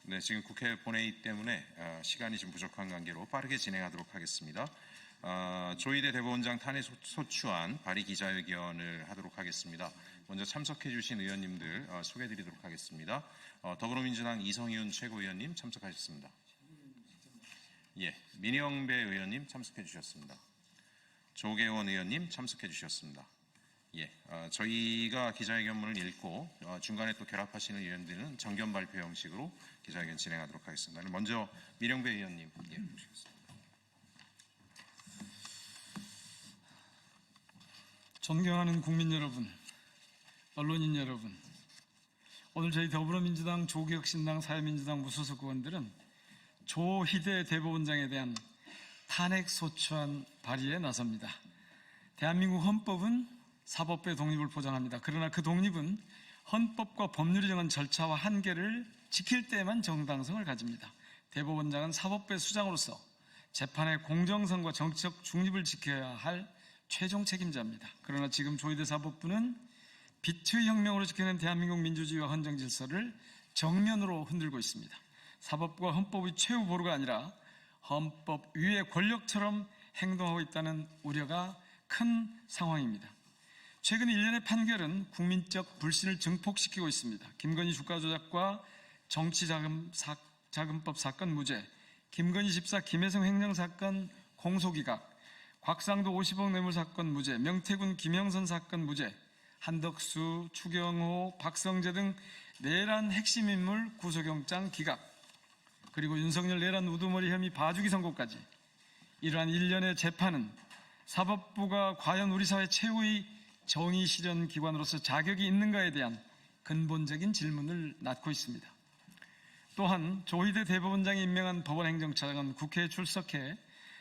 네, 지금 국회 본회의 때문에 시간이 좀 부족한 관계로 빠르게 진행하도록 하겠습니다. 조희대 대법원장 탄핵 소추안 발의 기자회견을 하도록 하겠습니다. 먼저 참석해 주신 의원님들 소개해 드리도록 하겠습니다. 더불어민주당 이성윤 최고위원님 참석하셨습니다. 예, 민영배 의원님 참석해 주셨습니다. 조계원 의원님 참석해 주셨습니다. 예, 저희가 기자회견문을 읽고 중간에 또 결합하시는 의원들은 정견 발표 형식으로 기자회견 진행하도록 하겠습니다. 먼저 민영배 의원님 모시겠습니다. 존경하는 국민 여러분, 언론인 여러분, 오늘 저희 더불어민주당, 조국혁신당, 사회민주당 무소속 의원들은 조희대 대법원장에 대한 탄핵소추안 발의에 나섭니다. 대한민국 헌법은 사법부의 독립을 보장합니다. 그러나 그 독립은 헌법과 법률이 정한 절차와 한계를 지킬 때에만 정당성을 가집니다. 대법원장은 사법부의 수장으로서 재판의 공정성과 정치적 중립을 지켜야 할 최종 책임자입니다. 그러나 지금 조희대 사법부는 빛의 혁명으로 지켜낸 대한민국 민주주의와 헌정 질서를 정면으로 흔들고 있습니다. 사법부가 헌법의 최후 보루가 아니라 헌법 위의 권력처럼 행동하고 있다는 우려가 큰 상황입니다. 최근 일련의 판결은 국민적 불신을 증폭시키고 있습니다. 김건희 주가 조작과 정치자금법 사건 무죄, 김건희 집사 김혜성 횡령사건 공소기각, 곽상도 50억 뇌물 사건 무죄, 명태군 김영선 사건 무죄, 한덕수, 추경호, 박성재 등 내란 핵심 인물 구속영장 기각, 그리고 윤석열 내란 우두머리 혐의 봐주기 선고까지 이러한 일련의 재판은 사법부가 과연 우리 사회 최후의 정의 실현 기관으로서 자격이 있는가에 대한 근본적인 질문을 낳고 있습니다. 또한 조희대 대법원장이 임명한 법원행정처장은 국회에 출석해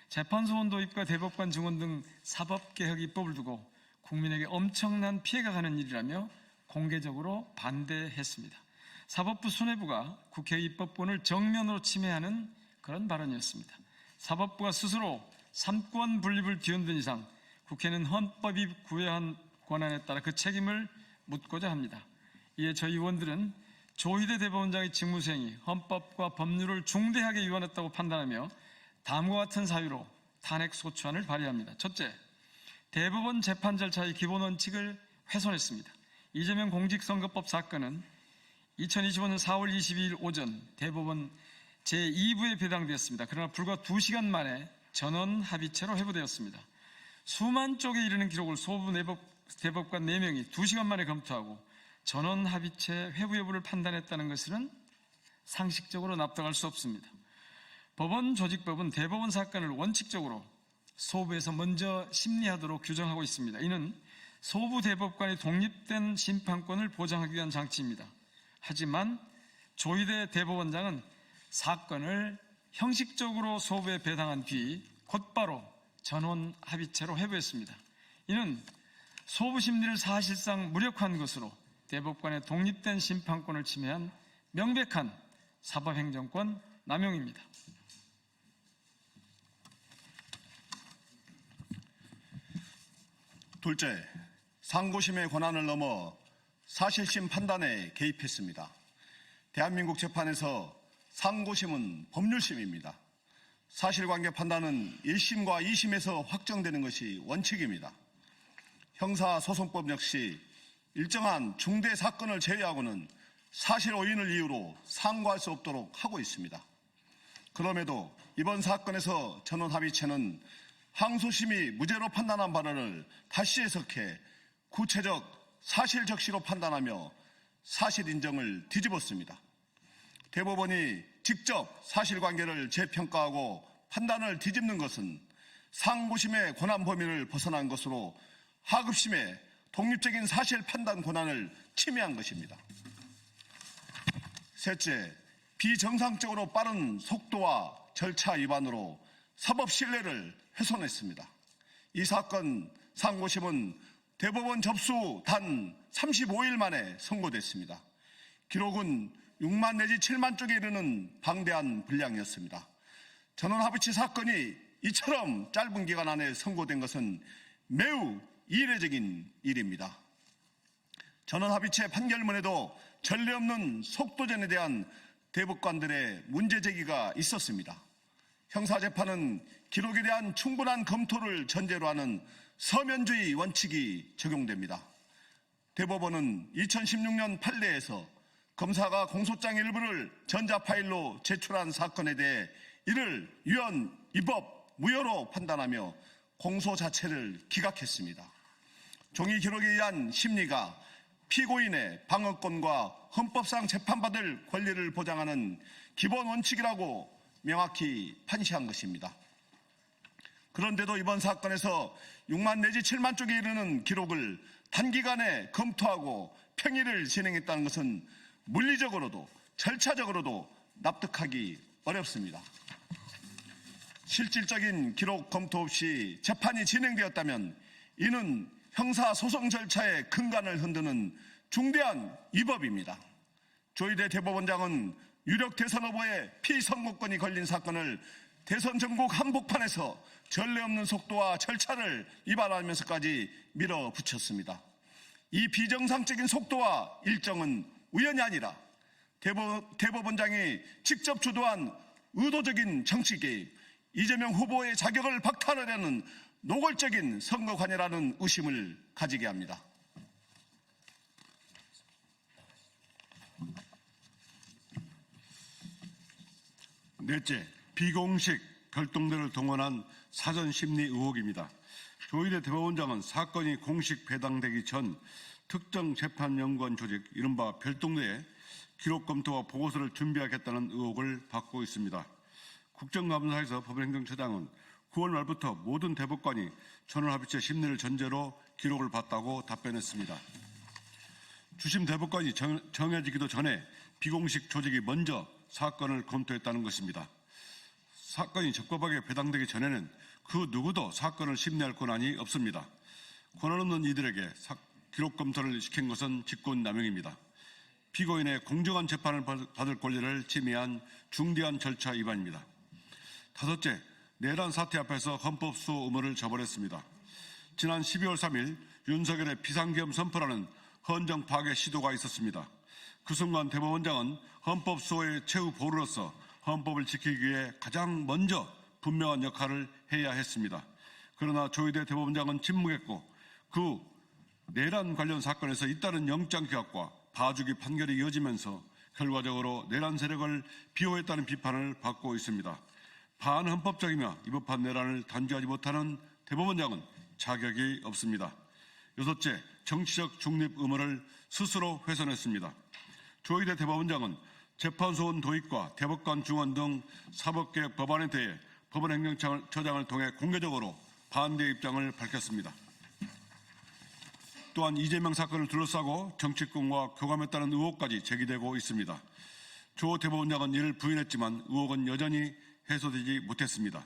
재판소원 도입과 대법관 증원 등 사법개혁 입법을 두고 국민에게 엄청난 피해가 가는 일이라며 공개적으로 반대했습니다. 사법부 수뇌부가 국회 입법권을 정면으로 침해하는 그런 발언이었습니다. 사법부가 스스로 삼권 분립을 뒤흔든 이상 국회는 헌법이 부여한 권한에 따라 그 책임을 묻고자 합니다. 이에 저희 의원들은 조희대 대법원장의 직무수행이 헌법과 법률을 중대하게 위반했다고 판단하며 다음과 같은 사유로 탄핵소추안을 발의합니다. 첫째, 대법원 재판 절차의 기본 원칙을 훼손했습니다. 이재명 공직선거법 사건은 2025년 4월 22일 오전 대법원 제2부에 배당되었습니다. 그러나 불과 2시간 만에 전원 합의체로 회부되었습니다. 수만 쪽에 이르는 기록을 소부 대법관 4명이 2시간 만에 검토하고 전원 합의체 회부 여부를 판단했다는 것은 상식적으로 납득할 수 없습니다. 법원 조직법은 대법원 사건을 원칙적으로 소부에서 먼저 심리하도록 규정하고 있습니다. 이는 소부 대법관의 독립된 심판권을 보장하기 위한 장치입니다. 하지만 조희대 대법원장은 사건을 형식적으로 소부에 배당한 뒤 곧바로 전원 합의체로 회부했습니다. 이는 소부 심리를 사실상 무력화한 것으로 대법관의 독립된 심판권을 침해한 명백한 사법행정권 남용입니다. 둘째, 상고심의 권한을 넘어 사실심 판단에 개입했습니다. 대한민국 재판에서 상고심은 법률심입니다. 사실관계 판단은 1심과 2심에서 확정되는 것이 원칙입니다. 형사소송법 역시 일정한 중대 사건을 제외하고는 사실 오인을 이유로 상고할 수 없도록 하고 있습니다. 그럼에도 이번 사건에서 전원 합의체는 항소심이 무죄로 판단한 바를 다시 해석해 구체적 사실 적시로 판단하며 사실 인정을 뒤집었습니다. 대법원이 직접 사실관계를 재평가하고 판단을 뒤집는 것은 상고심의 권한 범위를 벗어난 것으로 하급심의 독립적인 사실 판단 권한을 침해한 것입니다. 셋째, 비정상적으로 빠른 속도와 절차 위반으로 사법 신뢰를 훼손했습니다. 이 사건 상고심은 대법원 접수 단 35일 만에 선고됐습니다. 기록은 6만 내지 7만 쪽에 이르는 방대한 분량이었습니다. 전원 합의체 사건이 이처럼 짧은 기간 안에 선고된 것은 매우 이례적인 일입니다. 전원 합의체 판결문에도 전례 없는 속도전에 대한 대법관들의 문제 제기가 있었습니다. 형사재판은 기록에 대한 충분한 검토를 전제로 하는 서면주의 원칙이 적용됩니다. 대법원은 2016년 판례에서 검사가 공소장 일부를 전자파일로 제출한 사건에 대해 이를 위헌, 위법, 무효로 판단하며 공소 자체를 기각했습니다. 종이 기록에 의한 심리가 피고인의 방어권과 헌법상 재판받을 권리를 보장하는 기본 원칙이라고 명확히 판시한 것입니다. 그런데도 이번 사건에서 6만 내지 7만 쪽에 이르는 기록을 단기간에 검토하고 평의를 진행했다는 것은 물리적으로도 절차적으로도 납득하기 어렵습니다. 실질적인 기록 검토 없이 재판이 진행되었다면 이는 형사소송 절차의 근간을 흔드는 중대한 위법입니다. 조희대 대법원장은 유력 대선 후보의 피선거권이 걸린 사건을 대선 전국 한복판에서 전례 없는 속도와 절차를 위반하면서까지 밀어붙였습니다. 이 비정상적인 속도와 일정은 우연이 아니라 대법원장이 직접 주도한 의도적인 정치 개입, 이재명 후보의 자격을 박탈하려는 노골적인 선거 관여라는 의심을 가지게 합니다. 넷째, 비공식 결동대를 동원한 사전심리 의혹입니다. 조희대 대법원장은 사건이 공식 배당되기 전 특정 재판연구원 조직 이른바 별동대에 기록검토와 보고서를 준비하겠다는 의혹을 받고 있습니다. 국정감사에서 법원행정처장은 9월 말부터 모든 대법관이 전원합의체 심리를 전제로 기록을 봤다고 답변했습니다. 주심 대법관이 정해지기도 전에 비공식 조직이 먼저 사건을 검토했다는 것입니다. 사건이 적법하게 배당되기 전에는 그 누구도 사건을 심리할 권한이 없습니다. 권한 없는 이들에게 기록 검토를 시킨 것은 직권남용입니다. 피고인의 공정한 재판을 받을 권리를 침해한 중대한 절차 위반입니다. 다섯째, 내란 사태 앞에서 헌법수호 의무를 저버렸습니다. 지난 12월 3일 윤석열의 비상계엄 선포라는 헌정 파괴 시도가 있었습니다. 그 순간 대법원장은 헌법수호의 최후 보루로서 헌법을 지키기 위해 가장 먼저 분명한 역할을 해야 했습니다. 그러나 조희대 대법원장은 침묵했고 그 내란 관련 사건에서 잇따른 영장 기각과 봐주기 판결이 이어지면서 결과적으로 내란 세력을 비호했다는 비판을 받고 있습니다. 반헌법적이며 위법한 내란을 단죄하지 못하는 대법원장은 자격이 없습니다. 여섯째, 정치적 중립 의무를 스스로 훼손했습니다. 조희대 대법원장은 재판소원 도입과 대법관 중원 등 사법개혁 법안에 대해 법원행정처장을 통해 공개적으로 반대 입장을 밝혔습니다. 또한 이재명 사건을 둘러싸고 정치권과 교감했다는 의혹까지 제기되고 있습니다. 조 대법원장은 이를 부인했지만 의혹은 여전히 해소되지 못했습니다.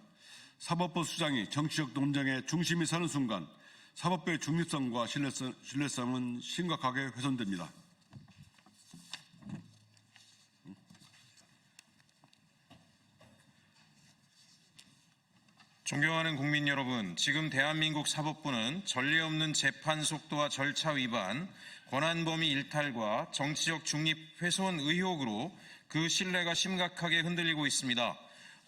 사법부 수장이 정치적 논쟁의 중심이 서는 순간 사법부의 중립성과 신뢰성은 심각하게 훼손됩니다. 존경하는 국민 여러분, 지금 대한민국 사법부는 전례 없는 재판 속도와 절차 위반, 권한 범위 일탈과 정치적 중립 훼손 의혹으로 그 신뢰가 심각하게 흔들리고 있습니다.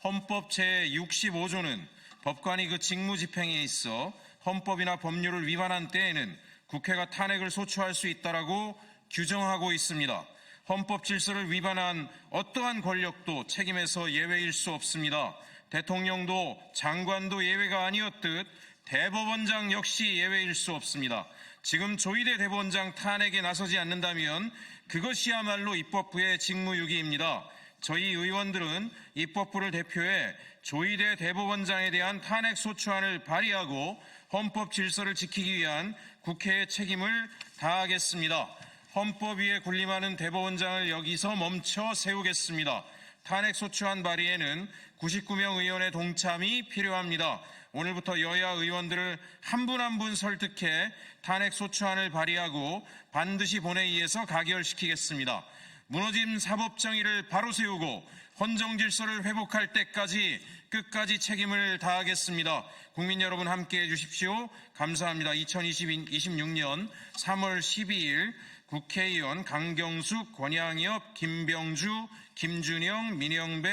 헌법 제65조는 법관이 그 직무 집행에 있어 헌법이나 법률을 위반한 때에는 국회가 탄핵을 소추할 수 있다라고 규정하고 있습니다. 헌법 질서를 위반한 어떠한 권력도 책임에서 예외일 수 없습니다. 대통령도 장관도 예외가 아니었듯 대법원장 역시 예외일 수 없습니다. 지금 조희대 대법원장 탄핵에 나서지 않는다면 그것이야말로 입법부의 직무유기입니다. 저희 의원들은 입법부를 대표해 조희대 대법원장에 대한 탄핵 소추안을 발의하고 헌법 질서를 지키기 위한 국회의 책임을 다하겠습니다. 헌법 위에 군림하는 대법원장을 여기서 멈춰 세우겠습니다. 탄핵 소추안 발의에는 99명 의원의 동참이 필요합니다. 오늘부터 여야 의원들을 한 분 한 분 설득해 탄핵 소추안을 발의하고 반드시 본회의에서 가결시키겠습니다. 무너진 사법 정의를 바로 세우고 헌정 질서를 회복할 때까지 끝까지 책임을 다하겠습니다. 국민 여러분 함께해 주십시오. 감사합니다. 2026년 3월 12일 국회의원 강경숙, 권양엽, 김병주, 김준영, 민영배,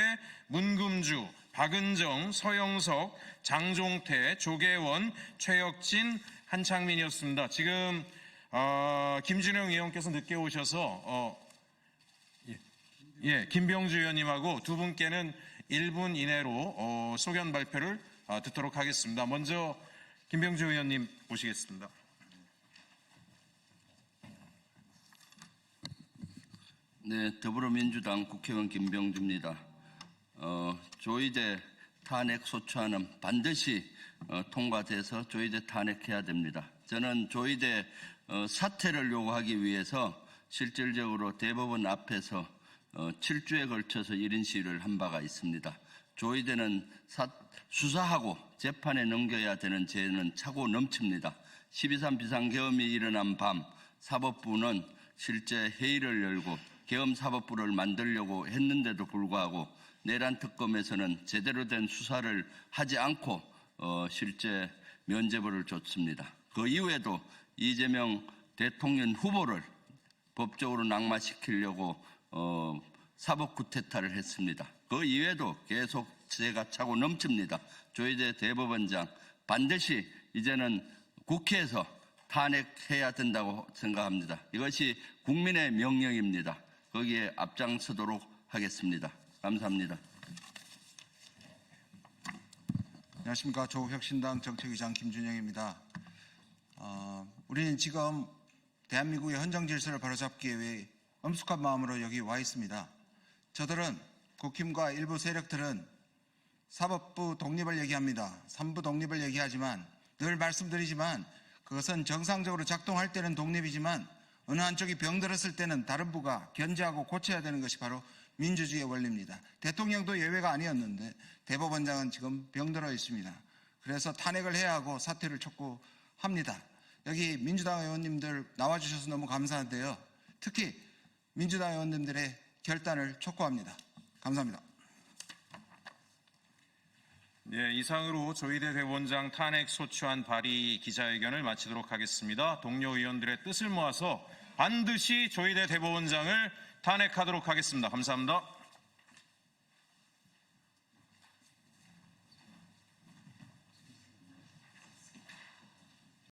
문금주, 박은정, 서영석, 장종태, 조계원, 최혁진, 한창민이었습니다. 지금 김준영 의원께서 늦게 오셔서 김병주 의원님하고 두 분께는 1분 이내로 소견 발표를 듣도록 하겠습니다. 먼저 김병주 의원님 모시겠습니다. 네, 더불어민주당 국회의원 김병주입니다. 조의대 탄핵 소추안은 반드시 통과돼서 조의대 탄핵해야 됩니다. 저는 조의대 사퇴를 요구하기 위해서 실질적으로 대법원 앞에서 7주에 걸쳐서 1인 시위를 한 바가 있습니다. 조의대는 수사하고 재판에 넘겨야 되는 죄는 차고 넘칩니다. 12.3 비상계엄이 일어난 밤 사법부는 실제 회의를 열고 계엄사법부를 만들려고 했는데도 불구하고 내란 특검에서는 제대로 된 수사를 하지 않고 실제 면죄부를 줬습니다. 그 이후에도 이재명 대통령 후보를 법적으로 낙마시키려고 사법 쿠데타를 했습니다. 그 이외에도 계속 죄가 차고 넘칩니다. 조희대 대법원장 반드시 이제는 국회에서 탄핵해야 된다고 생각합니다. 이것이 국민의 명령입니다. 거기에 앞장서도록 하겠습니다. 감사합니다. 안녕하십니까. 조국혁신당 정책위장 김준영입니다. 우리는 지금 대한민국의 헌정 질서를 바로잡기 위해 엄숙한 마음으로 여기 와 있습니다. 저들은 국힘과 일부 세력들은 사법부 독립을 얘기합니다. 3부 독립을 얘기하지만 늘 말씀드리지만 그것은 정상적으로 작동할 때는 독립이지만 어느 한쪽이 병들었을 때는 다른 부가 견제하고 고쳐야 되는 것이 바로 민주주의의 원리입니다. 대통령도 예외가 아니었는데 대법원장은 지금 병들어 있습니다. 그래서 탄핵을 해야 하고 사퇴를 촉구합니다. 여기 민주당 의원님들 나와주셔서 너무 감사한데요. 특히 민주당 의원님들의 결단을 촉구합니다. 감사합니다. 네, 이상으로 조희대 대법원장 탄핵 소추안 발의 기자회견을 마치도록 하겠습니다. 동료 의원들의 뜻을 모아서 반드시 조희대 대법원장을 탄핵하도록 하겠습니다. 감사합니다.